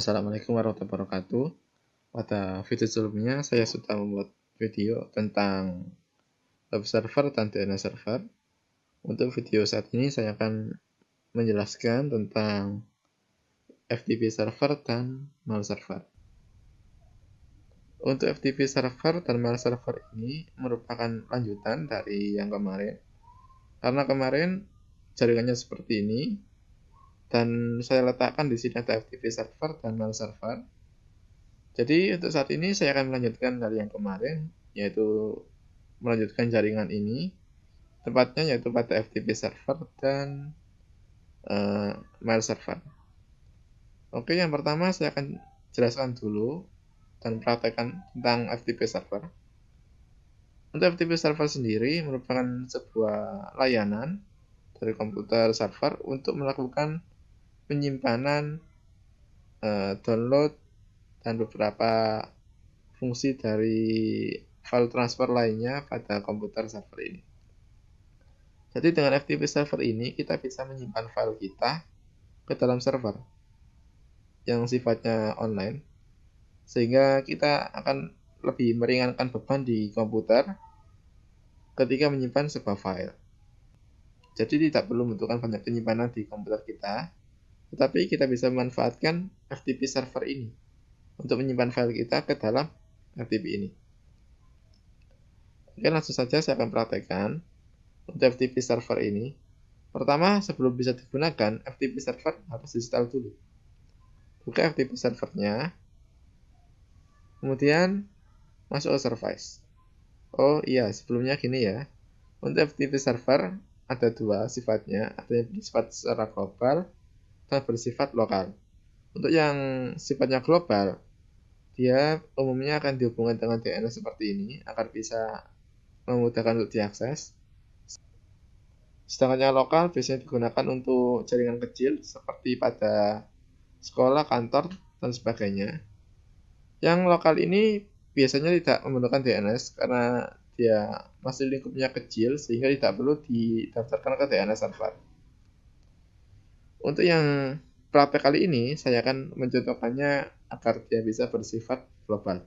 Assalamualaikum warahmatullahi wabarakatuh. Pada video sebelumnya, saya sudah membuat video tentang web server dan DNS server. Untuk video saat ini, saya akan menjelaskan tentang FTP server dan mail server. Untuk FTP server dan mail server ini merupakan lanjutan dari yang kemarin. Karena kemarin jaringannya seperti ini, dan saya letakkan di sini ada FTP server dan mail server. Jadi untuk saat ini saya akan melanjutkan dari yang kemarin, yaitu melanjutkan jaringan ini, tepatnya yaitu pada FTP server dan mail server. Oke, yang pertama saya akan jelaskan dulu dan praktekkan tentang FTP server. Untuk FTP server sendiri merupakan sebuah layanan dari komputer server untuk melakukan penyimpanan, download, dan beberapa fungsi dari file transfer lainnya pada komputer server ini. Jadi dengan FTP server ini kita bisa menyimpan file kita ke dalam server yang sifatnya online, sehingga kita akan lebih meringankan beban di komputer ketika menyimpan sebuah file. Jadi tidak perlu membutuhkan banyak penyimpanan di komputer kita, tetapi kita bisa memanfaatkan FTP server ini untuk menyimpan file kita ke dalam FTP ini. Oke, langsung saja saya akan praktekkan untuk FTP server ini. Pertama, sebelum bisa digunakan, FTP server harus di-install dulu. Buka FTP servernya, kemudian masuk ke service. Oh iya, sebelumnya gini ya. Untuk FTP server ada dua sifatnya, ada yang bersifat secara global dan bersifat lokal. Untuk yang sifatnya global, dia umumnya akan dihubungkan dengan DNS seperti ini agar bisa memudahkan untuk diakses. Sedangkan yang lokal biasanya digunakan untuk jaringan kecil seperti pada sekolah, kantor, dan sebagainya. Yang lokal ini biasanya tidak menggunakan DNS karena dia masih lingkupnya kecil sehingga tidak perlu didaftarkan ke DNS server. Untuk yang praktek kali ini, saya akan mencontohkannya agar dia bisa bersifat global.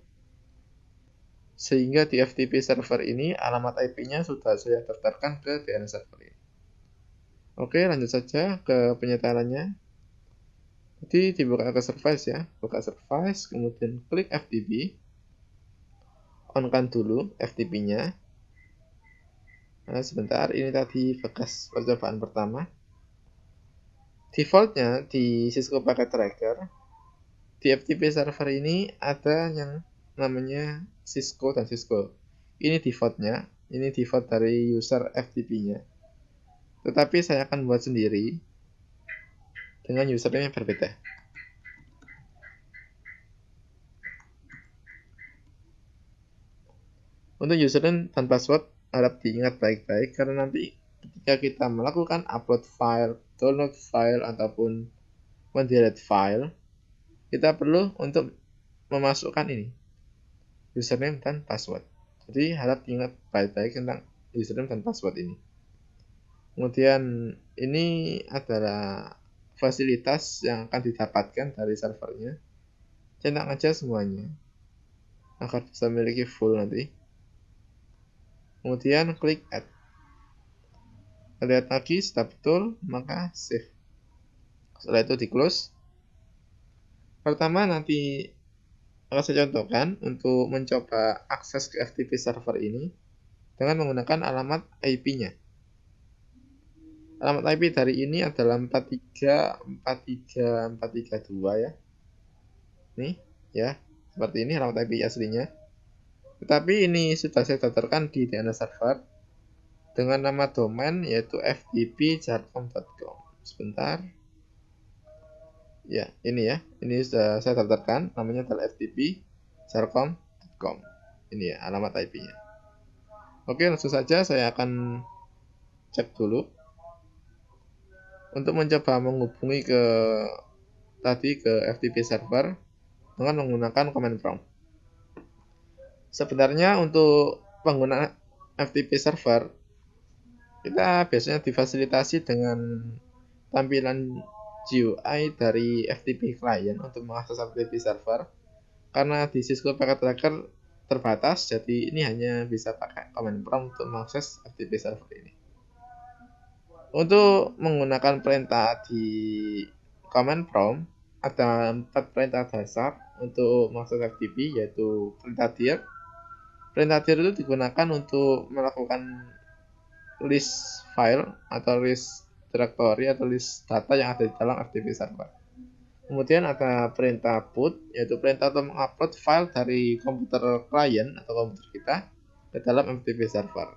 Sehingga di FTP server ini, alamat IP-nya sudah saya daftarkan ke DNS server ini. Oke, lanjut saja ke penyetaannya. Jadi dibuka ke service ya, buka service, kemudian klik FTP. On-kan dulu FTP-nya. Nah, sebentar, ini tadi bekas percobaan pertama. Defaultnya di Cisco Packet Tracker, di FTP server ini ada yang namanya Cisco dan Cisco. Ini defaultnya, ini default dari user FTP-nya. Tetapi saya akan buat sendiri dengan username yang berbeda. Untuk username dan password harap diingat baik-baik karena nanti ketika kita melakukan upload file, download file, ataupun mendelete file, kita perlu untuk memasukkan ini, username dan password. Jadi harap diingat baik-baik tentang username dan password ini. Kemudian ini adalah fasilitas yang akan didapatkan dari servernya. Centang aja semuanya agar bisa memiliki full nanti. Kemudian klik add. Lihat lagi sudah betul, maka save. Setelah itu di close. Pertama nanti akan saya contohkan untuk mencoba akses ke FTP server ini dengan menggunakan alamat IP-nya. Alamat IP dari ini adalah 4343432 ya. Nih ya, seperti ini alamat IP aslinya. Tetapi ini sudah saya daftarkan di DNS server dengan nama domain yaitu ftpjarcom.com. Sebentar. Ya, ini ya. Ini sudah saya daftarkan, namanya adalah ftpjarcom.com. Ini ya alamat IP-nya. Oke, langsung saja saya akan cek dulu. Untuk mencoba menghubungi ke FTP server dengan menggunakan command prompt. Sebenarnya untuk pengguna FTP server kita biasanya difasilitasi dengan tampilan GUI dari FTP client untuk mengakses FTP server. Karena di Cisco Packet Tracker terbatas, jadi ini hanya bisa pakai command prompt untuk mengakses FTP server ini. Untuk menggunakan perintah di command prompt, ada 4 perintah dasar untuk mengakses FTP, yaitu perintah dir. Perintah dir itu digunakan untuk melakukan list file atau list directory atau list data yang ada di dalam FTP server. Kemudian ada perintah put, yaitu perintah untuk mengupload file dari komputer klien atau komputer kita ke dalam FTP server.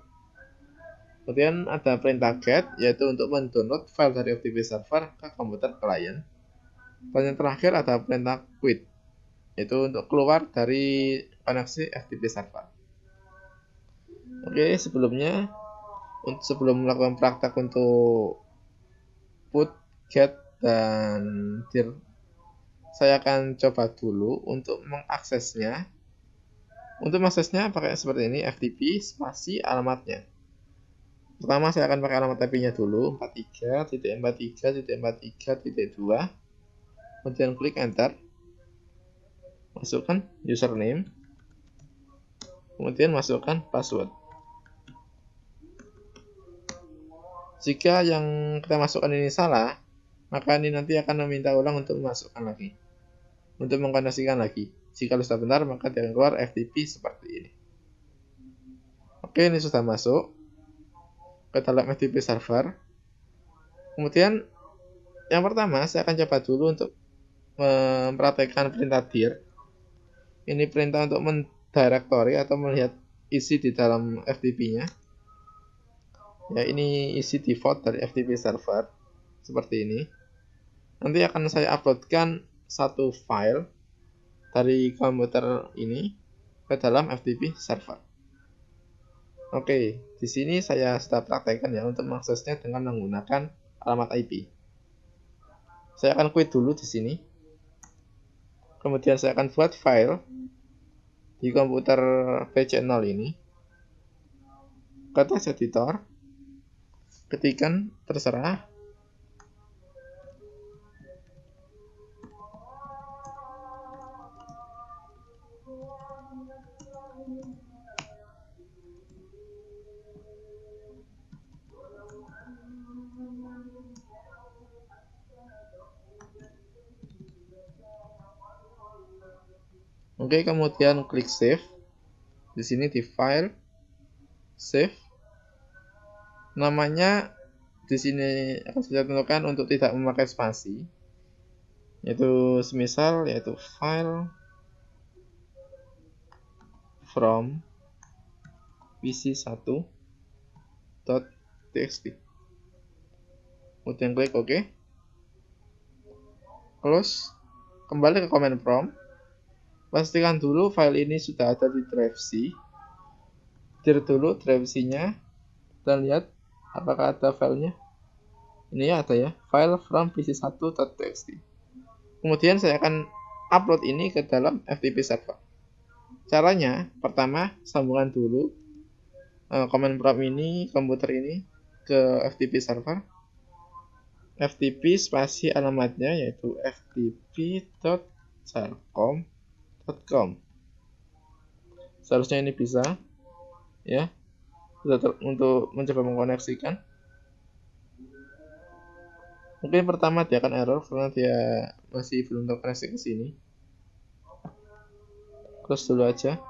Kemudian ada perintah get, yaitu untuk mendownload file dari FTP server ke komputer klien. Dan yang terakhir ada perintah quit, yaitu untuk keluar dari koneksi FTP server. Oke, sebelum melakukan praktek untuk put, get, dan dir, saya akan coba dulu untuk mengaksesnya. Untuk mengaksesnya pakai seperti ini, FTP spasi alamatnya. Pertama saya akan pakai alamat IP-nya dulu, 43.43.43.2. Kemudian klik enter. Masukkan username. Kemudian masukkan password. Jika yang kita masukkan ini salah, maka ini nanti akan meminta ulang untuk memasukkan lagi, untuk mengkoneksikan lagi. Jika sudah benar, maka dia akan keluar FTP seperti ini. Oke, ini sudah masuk ke dalam FTP server. Kemudian yang pertama saya akan coba dulu untuk mempraktekkan perintah dir. Ini perintah untuk mendirectory atau melihat isi di dalam FTP-nya. Ya, ini isi default dari FTP server seperti ini. Nanti akan saya uploadkan satu file dari komputer ini ke dalam FTP server. Oke, di sini saya sudah praktekkan ya untuk mengaksesnya dengan menggunakan alamat IP. Saya akan quit dulu di sini. Kemudian saya akan buat file di komputer PC0 ini. Ke text editor. Ketikkan terserah. Oke, kemudian klik save. Di sini di file, save. Namanya di sini akan saya tentukan untuk tidak memakai spasi, yaitu semisal yaitu file from pc1.txt. Kemudian klik OK. Close. Kembali ke command prompt. Pastikan dulu file ini sudah ada di drive C. Dir dulu drive C-nya dan lihat apakah ada filenya. Ini ya ada ya, file from pc1.txt. Kemudian saya akan upload ini ke dalam FTP server. Caranya, pertama sambungkan dulu command prompt ini, komputer ini ke FTP server. FTP spasi alamatnya yaitu ftp.charcom.com. Seharusnya ini bisa ya untuk mencoba mengkoneksikan. Mungkin pertama dia akan error karena dia masih belum terkoneksi ke sini. Close dulu aja.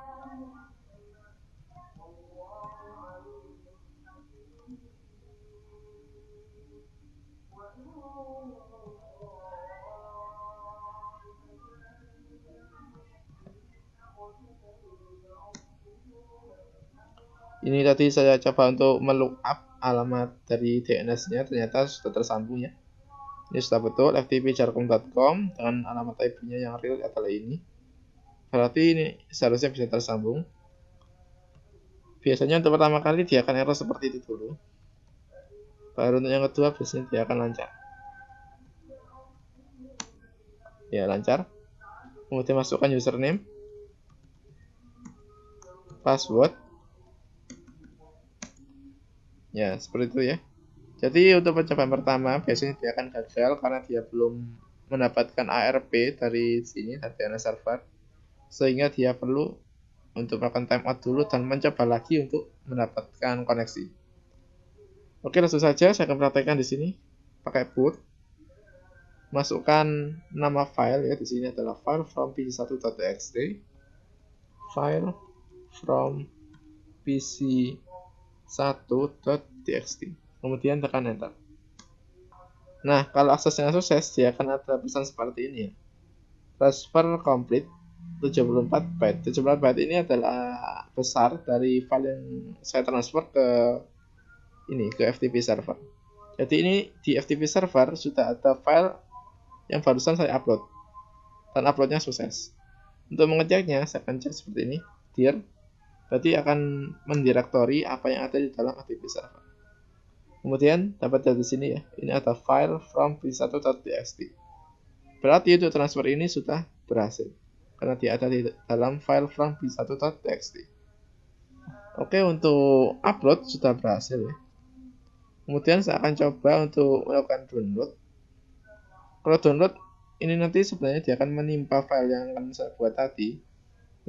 Ini tadi saya coba untuk melookup alamat dari DNS-nya, ternyata sudah tersambung ya. Ini sudah betul, ftp.charcom.com dengan alamat IP-nya yang real adalah ini. Berarti ini seharusnya bisa tersambung. Biasanya untuk pertama kali dia akan error seperti itu dulu. Baru untuk yang kedua biasanya dia akan lancar. Ya, lancar. Kemudian masukkan username, password. Ya, seperti itu ya. Jadi untuk percobaan pertama biasanya dia akan gagal karena dia belum mendapatkan ARP dari sini, dari DNS server, sehingga dia perlu untuk melakukan timeout dulu dan mencoba lagi untuk mendapatkan koneksi. Oke, langsung saja saya akan praktekkan di sini pakai boot. Masukkan nama file ya, di sini adalah file from pc1.txt, file from pc1.txt, kemudian tekan enter. Nah, kalau aksesnya sukses, dia akan ada pesan seperti ini ya. Transfer complete 74 byte. 74 byte ini adalah besar dari file yang saya transfer ke FTP server. Jadi ini di FTP server sudah ada file yang barusan saya upload dan uploadnya sukses. Untuk mengeceknya saya akan cek seperti ini, dir, berarti akan mendirektori apa yang ada di dalam FTP server. Kemudian dapat dari sini ya, ini ada file from pc1.txt. Berarti untuk transfer ini sudah berhasil karena dia ada di dalam file from pc1.txt. Oke, untuk upload sudah berhasil ya. Kemudian saya akan coba untuk melakukan download. Kalau download ini nanti sebenarnya dia akan menimpa file yang akan saya buat tadi.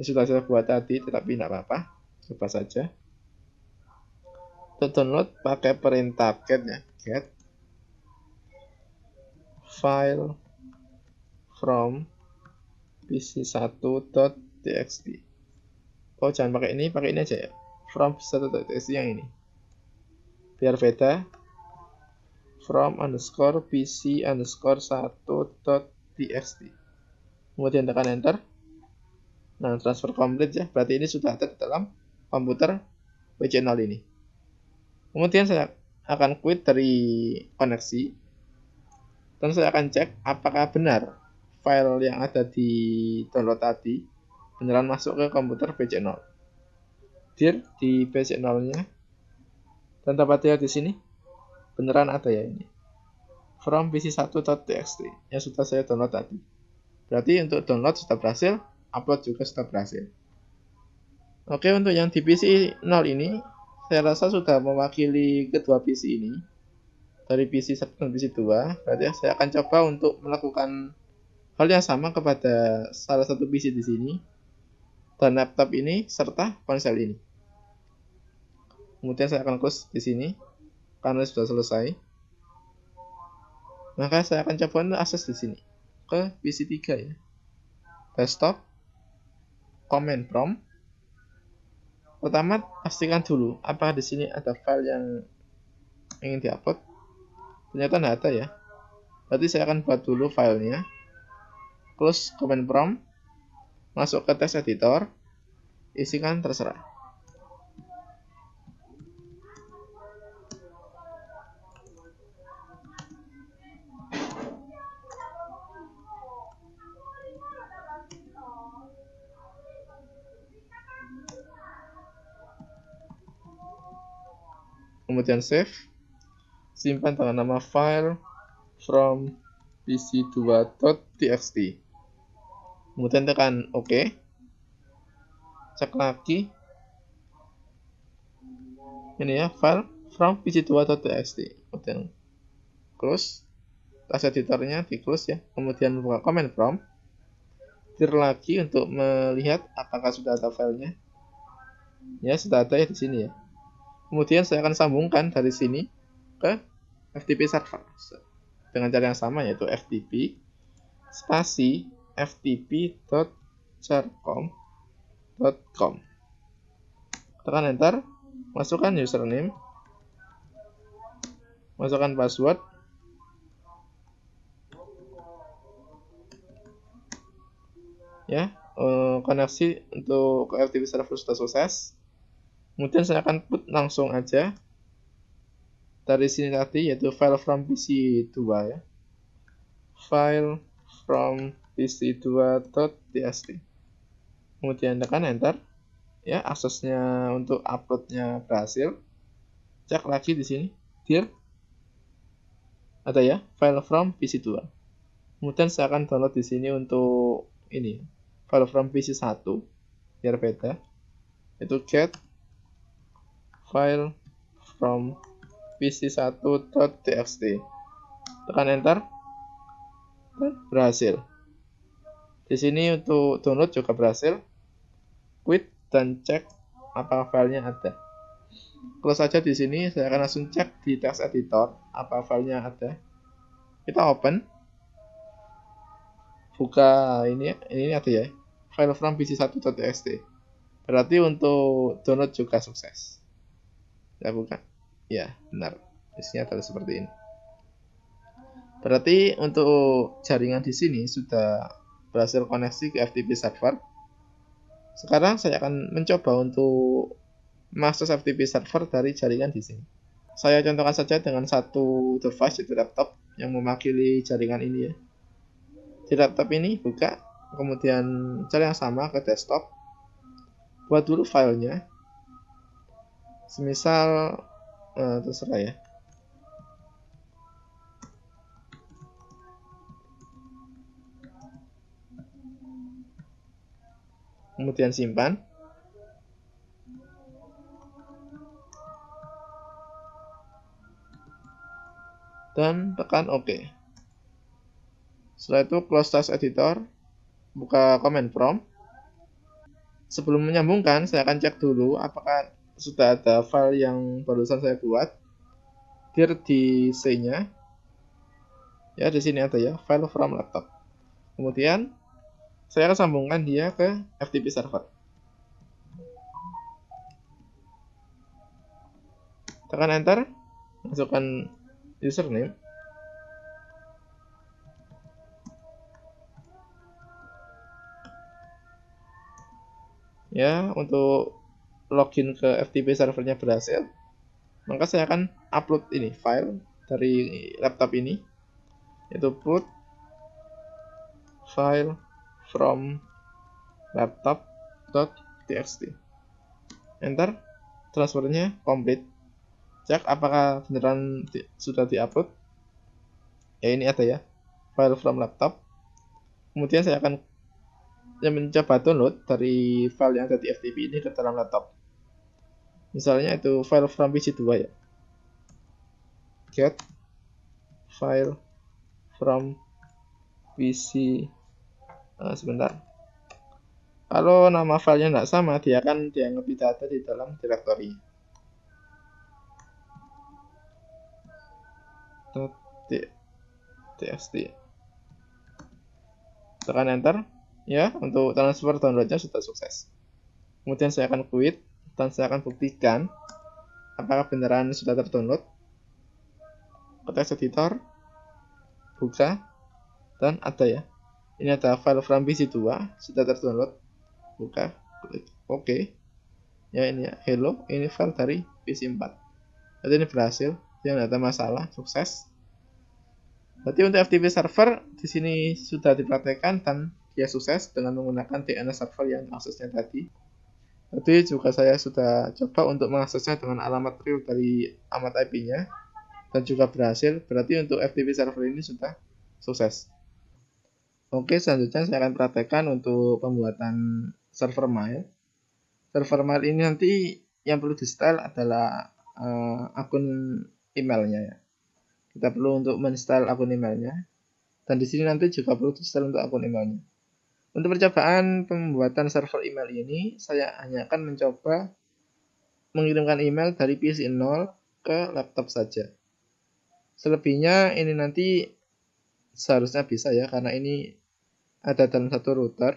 Ini sudah saya buat tadi, tetapi tidak apa-apa. Coba saja. Untuk download pakai perintah get ya, get file from pc1.txt. Oh, jangan pakai ini aja ya. From pc1.txt yang ini. Biar beda. From underscore pc underscore 1.txt. Kemudian tekan enter. Nah, transfer complete ya. Berarti ini sudah ada di dalam komputer PC0 ini. Kemudian saya akan quit dari koneksi. Dan saya akan cek apakah benar file yang ada di download tadi beneran masuk ke komputer PC0. Dir di PC0-nya. Dan dapat lihat di sini beneran ada ya ini. From pc1.txt yang sudah saya download tadi. Berarti untuk download sudah berhasil, upload juga sudah berhasil. Oke, untuk yang di PC 0 ini, saya rasa sudah mewakili kedua PC ini. Dari PC 1 dan PC 2, berarti saya akan coba untuk melakukan hal yang sama kepada salah satu PC di sini, dan laptop ini, serta ponsel ini. Kemudian saya akan close di sini, karena sudah selesai. Maka saya akan coba untuk akses di sini ke PC 3 ya. Desktop, command prompt. Pertama, pastikan dulu apakah di sini ada file yang ingin diupload. Ternyata tidak ada ya. Berarti saya akan buat dulu filenya. Close command prompt, masuk ke text editor, isikan terserah. Kemudian save, simpan dengan nama file from pc2.txt. Kemudian tekan OK. Cek lagi. Ini ya, file from pc2.txt. Kemudian close. Text editornya di close ya. Kemudian buka command prompt. Dir lagi untuk melihat apakah sudah ada filenya. Ya, sudah ada ya di sini ya. Kemudian saya akan sambungkan dari sini ke FTP server dengan cara yang sama, yaitu FTP spasi ftp.charcom.com. Tekan enter, masukkan username, masukkan password, ya. Koneksi untuk ke FTP server sudah sukses. Kemudian saya akan put langsung aja dari sini tadi, yaitu file from pc2 ya. File from pc2.txt. Kemudian tekan enter. Ya, aksesnya untuk uploadnya berhasil. Cek lagi di sini. Dir. Ada ya, file from pc2. Kemudian saya akan download di sini untuk ini, file from pc1 biar beda. Itu get file from pc1.txt. Tekan enter. Berhasil. Di sini untuk download juga berhasil. Quit dan cek apakah filenya ada. Close saja di sini, saya akan langsung cek di text editor apa filenya ada. Kita open. Buka ini ada ya. File from pc1.txt. Berarti untuk download juga sukses. Saya buka. Ya, benar. Isinya adalah seperti ini. Berarti untuk jaringan di sini sudah berhasil koneksi ke FTP server. Sekarang saya akan mencoba untuk mengakses FTP server dari jaringan di sini. Saya contohkan saja dengan satu device, yaitu laptop yang mewakili jaringan ini ya. Di laptop ini buka, kemudian cara yang sama ke desktop. Buat dulu filenya. Semisal terserah ya. Kemudian simpan. Dan tekan OK. Setelah itu close text editor, buka command prompt. Sebelum menyambungkan, saya akan cek dulu apakah sudah ada file yang barusan saya buat. Dir di C-nya. Ya, di sini ada ya, file from laptop. Kemudian saya akan sambungkan dia ke FTP server. Tekan enter, masukkan username. Ya, untuk login ke FTP servernya berhasil. Maka saya akan upload ini file dari laptop ini, yaitu put file from laptop.txt. Enter, transfernya complete. Cek apakah beneran sudah diupload. Ya, ini ada ya, file from laptop. Kemudian saya akan mencoba download dari file yang ada di FTP ini ke dalam laptop. Misalnya itu file from pc2 ya. Get file from pc. Sebentar. Kalau nama filenya tidak sama, dia akan dianggap tidak ada di dalam directory. .txt. Tekan enter. Ya, untuk transfer downloadnya sudah sukses. Kemudian saya akan quit dan saya akan buktikan apakah beneran sudah terdownload. Ke text editor, buka, dan ada ya. Ini ada file from pc2 sudah terdownload. Buka, klik OK. Ya, ini ya, hello, ini file dari pc4. Jadi ini berhasil, tidak ada masalah, sukses. Berarti untuk FTP server di sini sudah dipraktekkan dan dia sukses dengan menggunakan DNS server yang aksesnya tadi. Tadi juga saya sudah coba untuk mengaksesnya dengan alamat real dari alamat IP-nya dan juga berhasil. Berarti untuk FTP server ini sudah sukses. Oke, selanjutnya saya akan praktekkan untuk pembuatan server mail. Server mail ini nanti yang perlu di-style adalah akun emailnya ya. Kita perlu untuk men-style akun emailnya. Dan di sini nanti juga perlu di-style untuk akun emailnya. Untuk percobaan pembuatan server email ini, saya hanya akan mencoba mengirimkan email dari PC 0 ke laptop saja. Selebihnya ini nanti seharusnya bisa ya, karena ini ada dalam satu router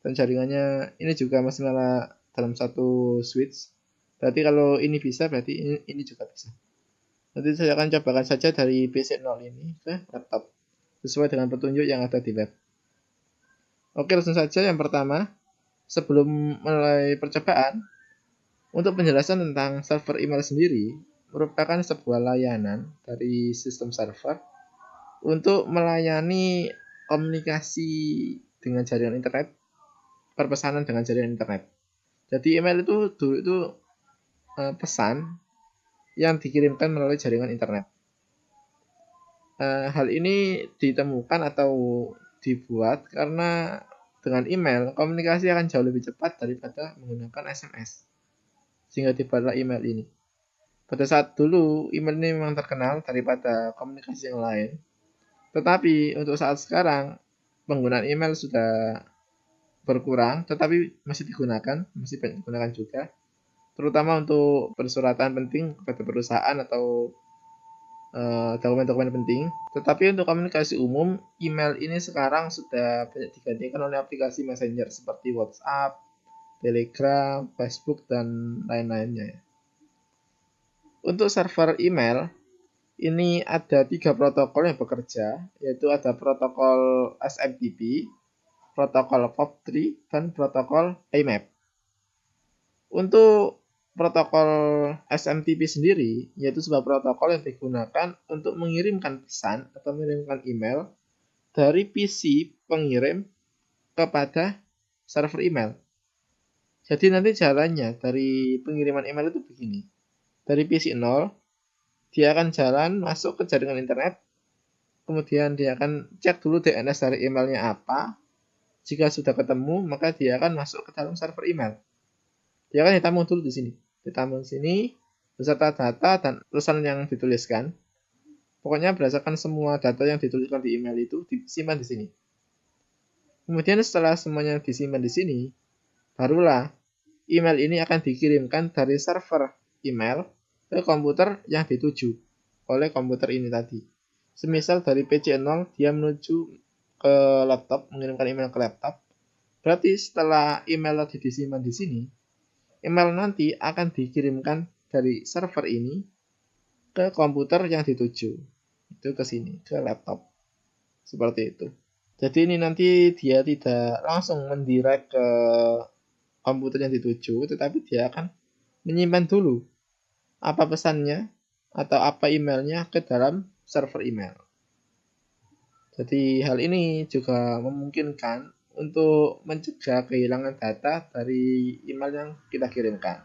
dan jaringannya ini juga masih nyala dalam satu switch. Berarti kalau ini bisa, berarti ini juga bisa. Nanti saya akan cobakan saja dari PC 0 ini ke laptop sesuai dengan petunjuk yang ada di web. Oke, langsung saja yang pertama. Sebelum mulai percobaan, untuk penjelasan tentang server email sendiri merupakan sebuah layanan dari sistem server untuk melayani komunikasi dengan jaringan internet, perpesanan dengan jaringan internet. Jadi email itu dulu itu pesan yang dikirimkan melalui jaringan internet. Hal ini ditemukan atau dibuat karena dengan email komunikasi akan jauh lebih cepat daripada menggunakan SMS, sehingga dibuatlah email ini. Pada saat dulu email ini memang terkenal daripada komunikasi yang lain. Tetapi untuk saat sekarang penggunaan email sudah berkurang, tetapi masih digunakan, masih banyak digunakan juga. Terutama untuk persuratan penting kepada perusahaan atau dokumen-dokumen penting. Tetapi untuk komunikasi umum, email ini sekarang sudah banyak digantikan oleh aplikasi messenger seperti WhatsApp, Telegram, Facebook, dan lain-lainnya. Untuk server email, ini ada 3 protokol yang bekerja, yaitu ada protokol SMTP, protokol POP3, dan protokol IMAP. Untuk protokol SMTP sendiri, yaitu sebuah protokol yang digunakan untuk mengirimkan pesan atau mengirimkan email dari PC pengirim kepada server email. Jadi nanti jalannya dari pengiriman email itu begini. Dari PC 0, dia akan jalan masuk ke jaringan internet, kemudian dia akan cek dulu DNS dari emailnya apa. Jika sudah ketemu, maka dia akan masuk ke dalam server email. Dia akan ditampung dulu di sini. Ditampung di sini beserta data dan tulisan yang dituliskan. Pokoknya berdasarkan semua data yang dituliskan di email itu disimpan di sini. Kemudian setelah semuanya disimpan di sini, barulah email ini akan dikirimkan dari server email ke komputer yang dituju oleh komputer ini tadi. Semisal dari PC 0 dia menuju ke laptop, mengirimkan email ke laptop. Berarti setelah email tadi disimpan di sini, email nanti akan dikirimkan dari server ini ke komputer yang dituju. Itu ke sini, ke laptop. Seperti itu. Jadi ini nanti dia tidak langsung mendirect ke komputer yang dituju, tetapi dia akan menyimpan dulu apa pesannya atau apa emailnya ke dalam server email. Jadi hal ini juga memungkinkan untuk mencegah kehilangan data dari email yang kita kirimkan.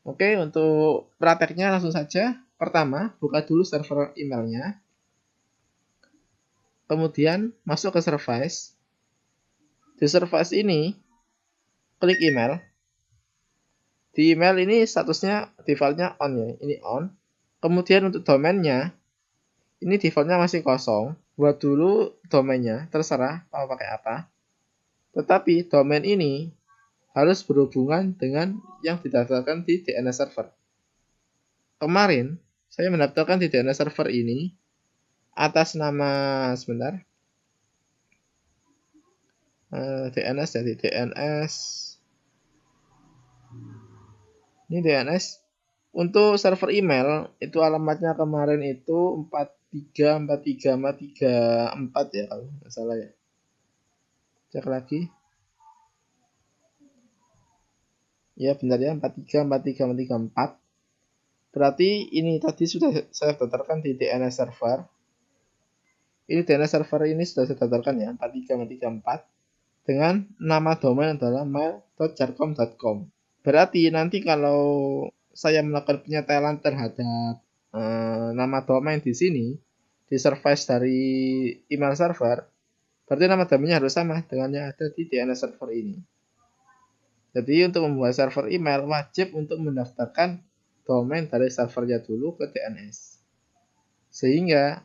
Oke, untuk prakteknya langsung saja. Pertama, buka dulu server emailnya. Kemudian masuk ke service. Di service ini, klik email. Di email ini statusnya defaultnya on ya, ini on. Kemudian untuk domainnya, ini defaultnya masih kosong. Buat dulu domainnya, terserah mau pakai apa. Tetapi domain ini harus berhubungan dengan yang didaftarkan di DNS server. Kemarin, saya mendaftarkan di DNS server ini atas nama, sebentar, DNS jadi DNS. Ini DNS. Untuk server email, itu alamatnya kemarin itu 434334 ya, kalau nggak salah ya. Cek lagi. Ya benar ya, 434334. Berarti ini tadi sudah saya daftarkan di DNS server. Ini DNS server ini sudah saya daftarkan ya, 43334. Dengan nama domain adalah mail.jarcom.com. Berarti nanti kalau saya melakukan penyetelan terhadap nama domain di sini, di service dari email server, berarti nama domainnya harus sama dengan yang ada di DNS server ini. Jadi untuk membuat server email wajib untuk mendaftarkan domain dari servernya dulu ke DNS. Sehingga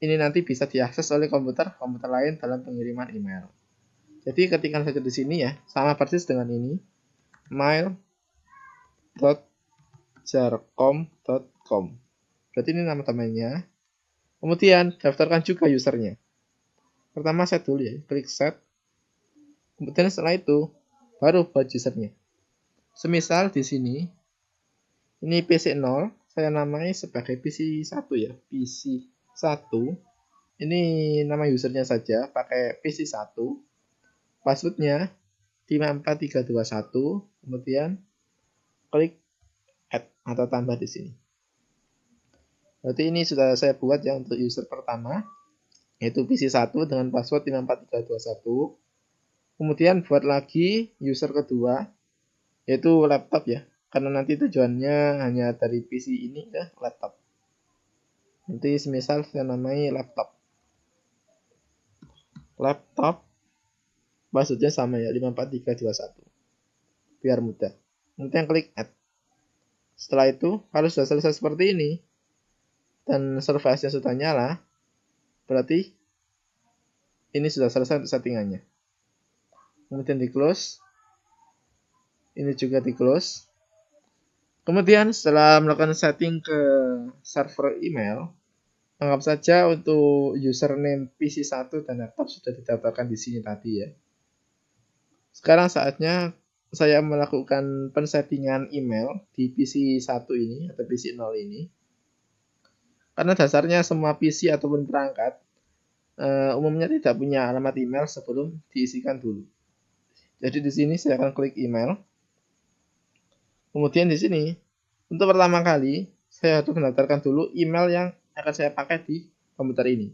ini nanti bisa diakses oleh komputer lain dalam pengiriman email. Jadi ketikkan saja di sini ya, sama persis dengan ini, mail.jarcom.com. Berarti ini nama domainnya. Kemudian daftarkan juga usernya. Pertama set dulu ya, klik set. Kemudian setelah itu baru buat usernya. Semisal di sini ini PC 0, saya namai sebagai PC 1 ya, PC 1. Ini nama usernya saja, pakai PC 1. Passwordnya 54321, kemudian klik add atau tambah di sini. Berarti ini sudah saya buat ya untuk user pertama, yaitu PC 1 dengan password 54321. Kemudian buat lagi user kedua, yaitu laptop ya, karena nanti tujuannya hanya dari PC ini ke laptop. Nanti semisal saya namai laptop. Laptop passwordnya sama ya, 54321. Biar mudah. Kemudian klik add. Setelah itu, kalau sudah selesai seperti ini, dan service-nya sudah nyala, berarti ini sudah selesai untuk settingannya. Kemudian di close, ini juga di close. Kemudian setelah melakukan setting ke server email, anggap saja untuk username PC1 dan laptop sudah didaftarkan di sini tadi ya. Sekarang saatnya saya melakukan pensettingan email di PC1 ini atau PC0 ini. Karena dasarnya semua PC ataupun perangkat umumnya tidak punya alamat email sebelum diisikan dulu. Jadi di sini saya akan klik email. Kemudian di sini untuk pertama kali saya harus mendaftarkan dulu email yang akan saya pakai di komputer ini.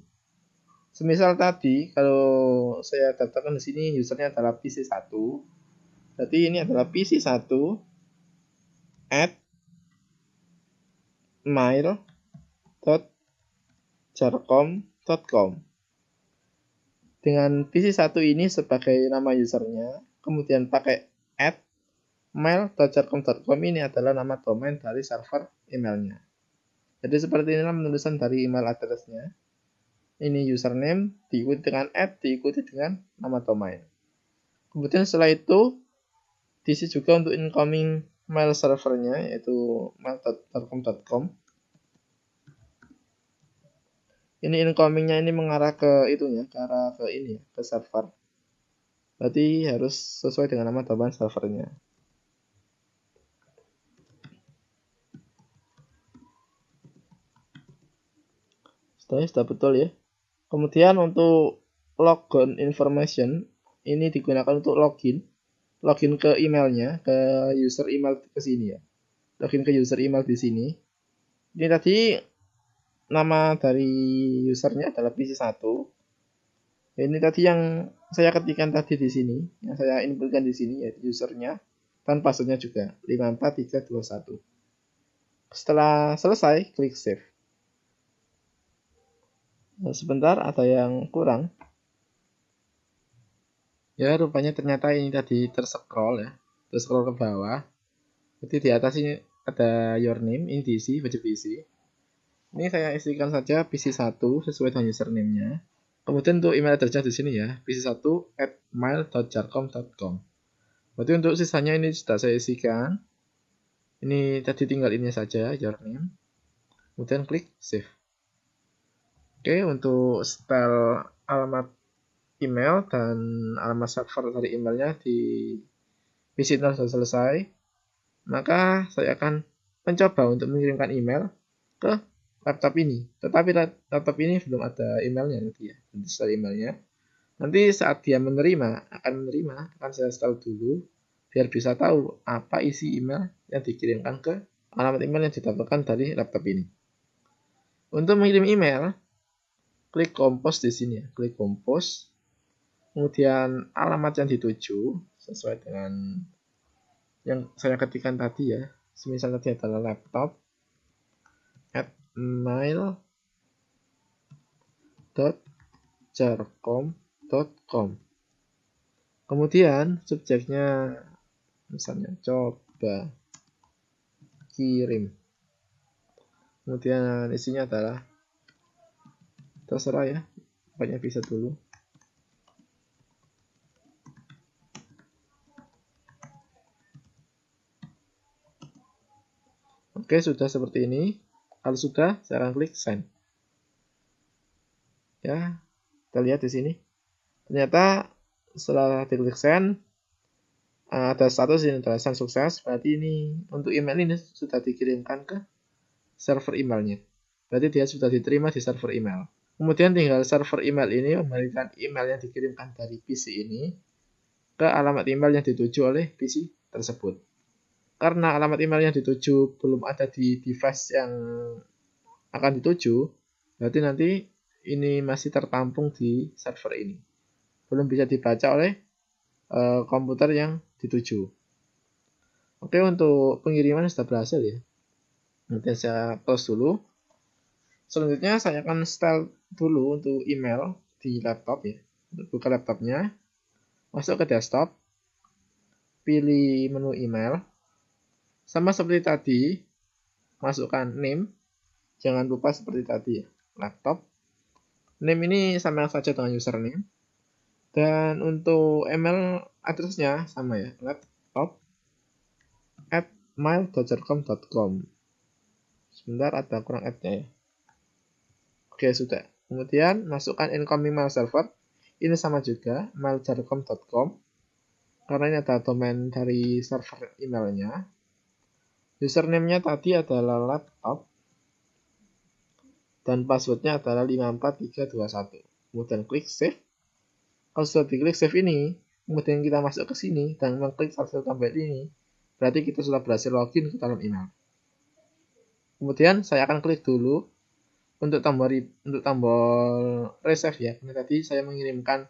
Semisal tadi kalau saya daftarkan di sini usernya adalah PC1, berarti ini adalah PC1 at mail.jarcom.com. Dengan PC1 ini sebagai nama usernya, kemudian pakai at mail.jarcom.com ini adalah nama domain dari server emailnya. Jadi seperti inilah penulisan dari email address-nya. Ini username, diikuti dengan at, diikuti dengan nama domain. Kemudian setelah itu, diisi juga untuk incoming mail servernya, yaitu mail.jarcom.com. Ini incomingnya ini mengarah ke itunya, ke arah ke ini, ke server. Berarti harus sesuai dengan nama domain servernya. Sudah betul ya. Kemudian untuk logon information ini digunakan untuk login ke emailnya, ke user email ke sini ya. Login ke user email di sini. Ini tadi nama dari usernya adalah PC1. Ini tadi yang saya ketikkan tadi di sini, yang saya inputkan di sini yaitu usernya dan passwordnya juga 54321. Setelah selesai, klik save. Sebentar, ada yang kurang. Ya, rupanya ternyata ini tadi terscroll ya. Terscroll ke bawah. Jadi di atas ini ada your name, ini diisi, wajib diisi. Ini saya isikan saja PC1 sesuai dengan username-nya. Kemudian untuk email address di sini ya, pc1@mail.jarcom.com. Berarti untuk sisanya ini sudah saya isikan. Ini tadi tinggal ini saja, your name. Kemudian klik save. Oke, untuk setel alamat email dan alamat server dari emailnya di PC0 sudah selesai, maka saya akan mencoba untuk mengirimkan email ke laptop ini. Tetapi laptop ini belum ada emailnya nanti ya, nanti setelah emailnya. Nanti saat dia akan saya setel dulu biar bisa tahu apa isi email yang dikirimkan ke alamat email yang didapatkan dari laptop ini. Untuk mengirim email, klik compose di sini ya, klik compose. Kemudian alamat yang dituju sesuai dengan yang saya ketikkan tadi ya. Semisal tadi adalah laptop at mail.jarcom.com. Kemudian subjeknya misalnya coba kirim. Kemudian isinya adalah terserah ya, pokoknya bisa dulu. Oke, sudah seperti ini. Kalau sudah, saya akan klik send. Ya, kita lihat di sini. Ternyata setelah diklik send, ada status ini adalah send sukses. Berarti ini untuk email ini sudah dikirimkan ke server emailnya. Berarti dia sudah diterima di server email. Kemudian tinggal server email ini memberikan email yang dikirimkan dari PC ini ke alamat email yang dituju oleh PC tersebut. Karena alamat email yang dituju belum ada di device yang akan dituju, berarti nanti ini masih tertampung di server ini. Belum bisa dibaca oleh komputer yang dituju. Oke, untuk pengiriman sudah berhasil ya. Nanti saya close dulu. Selanjutnya saya akan install dulu untuk email di laptop ya. Buka laptopnya, masuk ke desktop, pilih menu email. Sama seperti tadi, masukkan name, jangan lupa seperti tadi ya, laptop. Name ini sama saja dengan username. Dan untuk email address-nya sama ya, laptop@mail.com. Sebentar, ada kurang add-nya ya. Oke, sudah. Kemudian masukkan incoming mail server. Ini sama juga, mail.com, karena ini ada domain dari server emailnya. Username-nya tadi adalah laptop. Dan passwordnya adalah 54321. Kemudian klik save. Kalau sudah diklik save ini, kemudian kita masuk ke sini dan mengklik salah satu tombol ini, berarti kita sudah berhasil login ke dalam email. Kemudian saya akan klik dulu untuk tombol resave ya. Ini tadi saya mengirimkan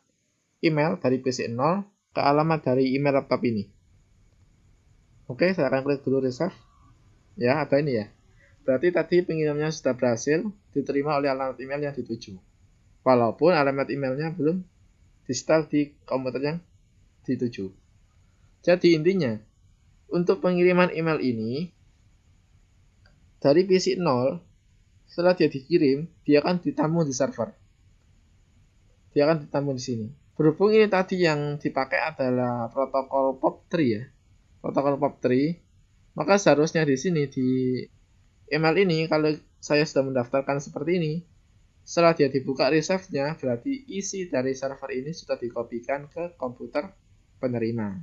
email dari PC0 ke alamat dari email laptop ini. Oke, saya akan klik dulu resave. Ya, ada ini ya. Berarti tadi pengirimannya sudah berhasil diterima oleh alamat email yang dituju. Walaupun alamat emailnya belum di-install di komputer yang dituju. Jadi intinya, untuk pengiriman email ini, dari PC 0, setelah dia dikirim, dia akan ditampung di server. Dia akan ditampung di sini. Berhubung ini tadi yang dipakai adalah protokol POP3 ya, protokol POP3, maka seharusnya di sini, di email ini, kalau saya sudah mendaftarkan seperti ini, setelah dia dibuka resave-nya, berarti isi dari server ini sudah dikopikan ke komputer penerima.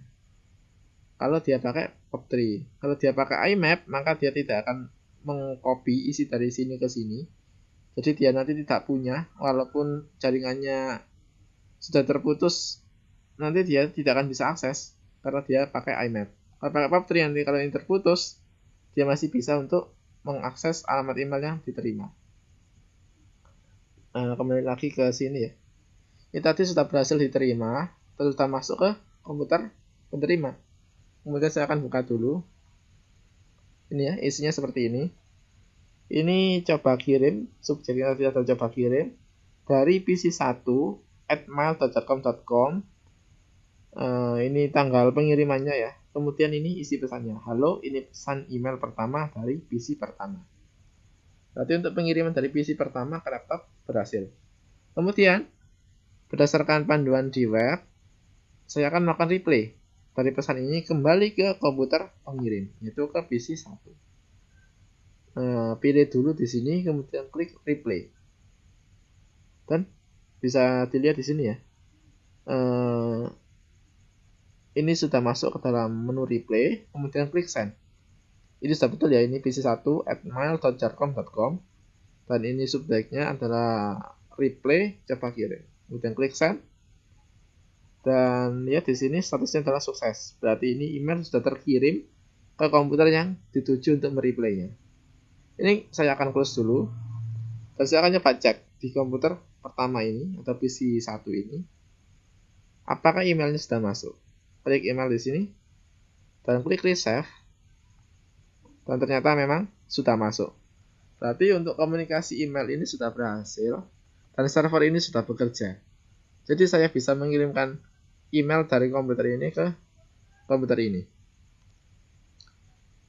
Kalau dia pakai POP3. Kalau dia pakai IMAP, maka dia tidak akan mengcopy isi dari sini ke sini. Jadi dia nanti tidak punya, walaupun jaringannya sudah terputus, nanti dia tidak akan bisa akses, karena dia pakai IMAP. Kalau pakai POP3 nanti kalau ini terputus, dia masih bisa untuk mengakses alamat email yang diterima. Kembali lagi ke sini ya. Ini tadi sudah berhasil diterima, terus sudah masuk ke komputer penerima. Kemudian saya akan buka dulu. Ini ya, isinya seperti ini. Ini coba kirim, subjeknya tadi ada coba kirim dari pc1@mail.com. Ini tanggal pengirimannya ya. Kemudian ini isi pesannya. Halo, ini pesan email pertama dari PC pertama. Berarti untuk pengiriman dari PC pertama ke laptop berhasil. Kemudian, berdasarkan panduan di web, saya akan melakukan replay dari pesan ini kembali ke komputer pengirim, yaitu ke PC 1. Pilih dulu di sini, kemudian klik replay. Dan bisa dilihat di sini ya. Ini sudah masuk ke dalam menu replay, kemudian klik send. Ini sudah betul ya, ini pc1@mail.com, dan ini subjeknya adalah replay, coba kirim. Kemudian klik send. Dan ya di sini statusnya adalah sukses. Berarti ini email sudah terkirim ke komputer yang dituju untuk mereplaynya. Ini saya akan close dulu. Dan saya akan coba cek di komputer pertama ini atau PC 1 ini, apakah emailnya sudah masuk. Klik email di sini dan klik resave. Dan ternyata memang sudah masuk. Berarti untuk komunikasi email ini sudah berhasil dan server ini sudah bekerja. Jadi saya bisa mengirimkan email dari komputer ini ke komputer ini.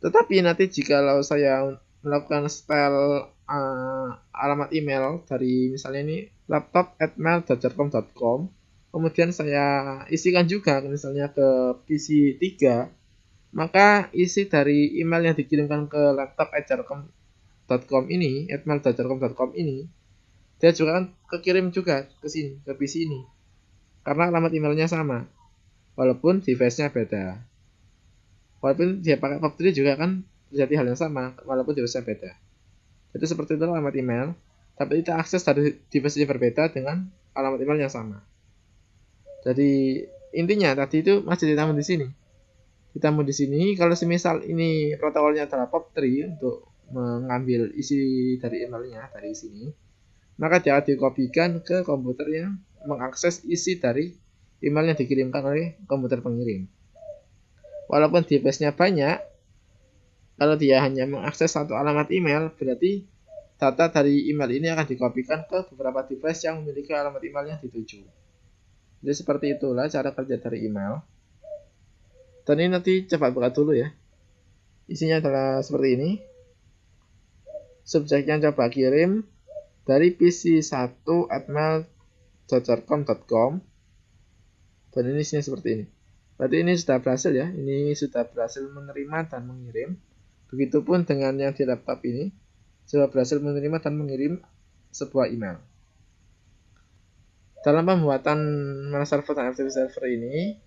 Tetapi nanti jikalau saya melakukan setel alamat email dari misalnya ini laptop@mail.com, kemudian saya isikan juga misalnya ke PC 3, maka isi dari email yang dikirimkan ke laptop@mail.com ini, dia juga kan kekirim juga ke sini, ke PC ini. Karena alamat emailnya sama, walaupun device-nya beda. Walaupun dia pakai POP3 juga kan terjadi hal yang sama, walaupun device-nya beda. Jadi seperti itu alamat email, tapi kita akses dari device-nya berbeda dengan alamat email yang sama. Jadi intinya tadi itu masih ditambah di sini. Ditambah di sini, kalau semisal ini protokolnya adalah POP3 untuk mengambil isi dari emailnya dari sini, maka dia akan dikopikan ke komputer yang mengakses isi dari email yang dikirimkan oleh komputer pengirim. Walaupun device-nya banyak, kalau dia hanya mengakses satu alamat email, berarti data dari email ini akan dikopikan ke beberapa device yang memiliki alamat email yang dituju. Jadi seperti itulah cara kerja dari email. Dan ini nanti coba buka dulu ya. Isinya adalah seperti ini. subjeknya coba kirim dari pc1@mail.com dan ini isinya seperti ini. Berarti ini sudah berhasil ya, ini sudah berhasil menerima dan mengirim. Begitupun dengan yang di laptop ini, sudah berhasil menerima dan mengirim sebuah email. Dalam pembuatan mail server dan FTP server ini,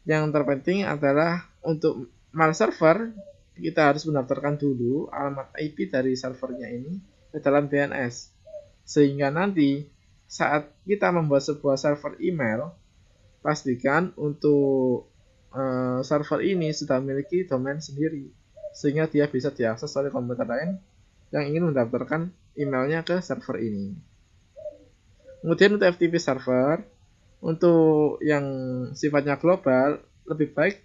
yang terpenting adalah untuk mail server, kita harus mendaftarkan dulu alamat IP dari servernya ini ke dalam DNS. Sehingga nanti saat kita membuat sebuah server email, pastikan untuk server ini sudah memiliki domain sendiri, sehingga dia bisa diakses oleh komputer lain yang ingin mendaftarkan emailnya ke server ini. Kemudian untuk FTP server, untuk yang sifatnya global, lebih baik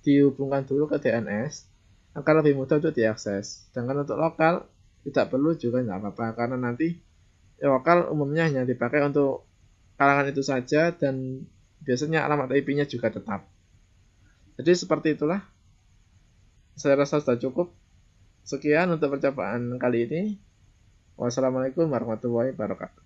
dihubungkan dulu ke DNS agar lebih mudah untuk diakses. Sedangkan untuk lokal, tidak perlu juga nggak apa-apa, karena nanti lokal umumnya hanya dipakai untuk kalangan itu saja dan biasanya alamat IP-nya juga tetap. Jadi seperti itulah, saya rasa sudah cukup. Sekian untuk percobaan kali ini. Wassalamualaikum warahmatullahi wabarakatuh.